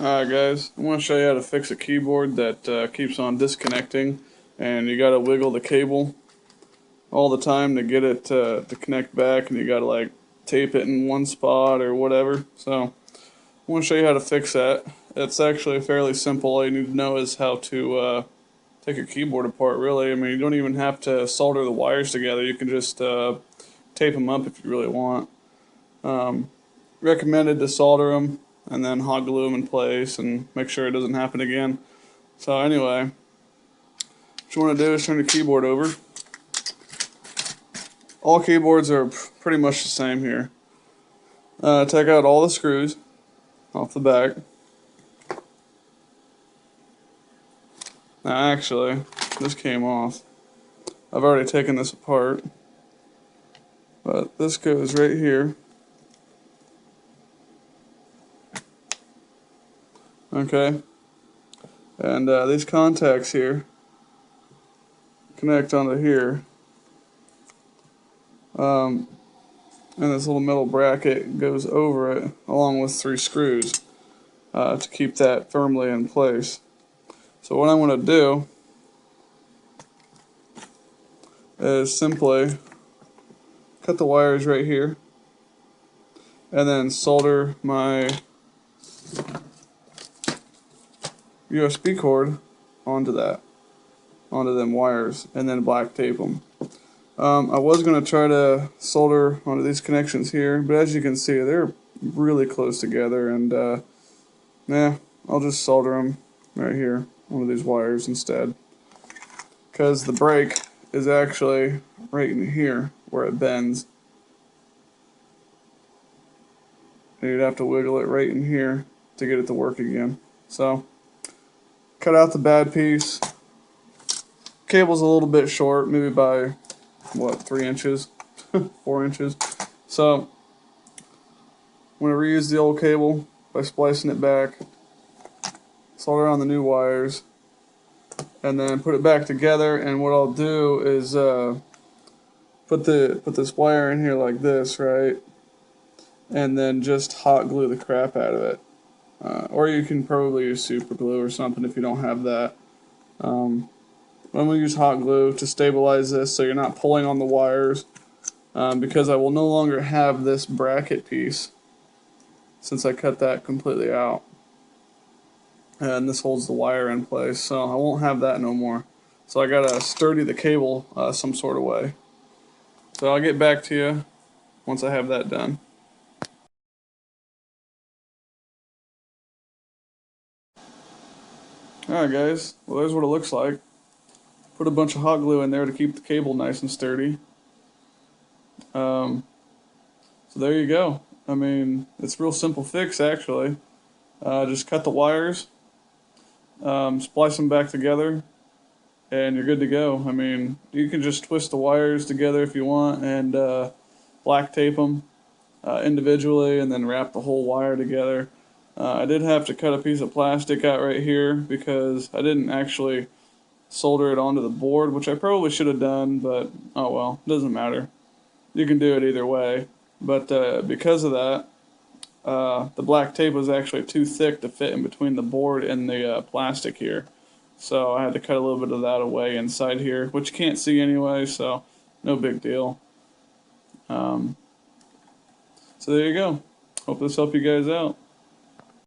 Alright guys, I want to show you how to fix a keyboard that keeps on disconnecting, and you got to wiggle the cable all the time to get it to connect back, and you got to like tape it in one spot or whatever. So I want to show you how to fix that. It's actually fairly simple. All you need to know is how to take a keyboard apart, really. I mean, you don't even have to solder the wires together. You can just tape them up if you really want. Recommended to solder them and then hot glue them in place and make sure it doesn't happen again. So anyway, what you want to do is turn the keyboard over. All keyboards are pretty much the same here. Take out all the screws off the back. Now actually, this came off. I've already taken this apart. But this goes right here. Okay. And these contacts here connect onto here. And this little metal bracket goes over it along with 3 screws to keep that firmly in place. So what I'm going to do is simply cut the wires right here and then solder my USB cord onto them wires, and then black tape them. I was going to try to solder onto these connections here, but as you can see, they're really close together, and I'll just solder them right here onto these wires instead, because the brake is actually right in here where it bends. And you'd have to wiggle it right in here to get it to work again. So cut out the bad piece. Cable's a little bit short, maybe by what, 3 inches, 4 inches. So I'm going to reuse the old cable by splicing it back, solder on the new wires, and then put it back together. And what I'll do is put this wire in here like this, right? And then just hot glue the crap out of it. Or you can probably use super glue or something if you don't have that. I'm going to use hot glue to stabilize this so you're not pulling on the wires, because I will no longer have this bracket piece since I cut that completely out. And this holds the wire in place, so I won't have that no more. So I gotta sturdy the cable some sort of way. So I'll get back to you once I have that done. Alright guys, well there's what it looks like. Put a bunch of hot glue in there to keep the cable nice and sturdy. So there you go. I mean, it's a real simple fix actually. Just cut the wires, splice them back together, and you're good to go. I mean, you can just twist the wires together if you want and black tape them individually and then wrap the whole wire together. I did have to cut a piece of plastic out right here because I didn't actually solder it onto the board, which I probably should have done, but oh well, doesn't matter. You can do it either way. But because of that, the black tape was actually too thick to fit in between the board and the plastic here. So I had to cut a little bit of that away inside here, which you can't see anyway, so no big deal. So there you go. Hope this helped you guys out.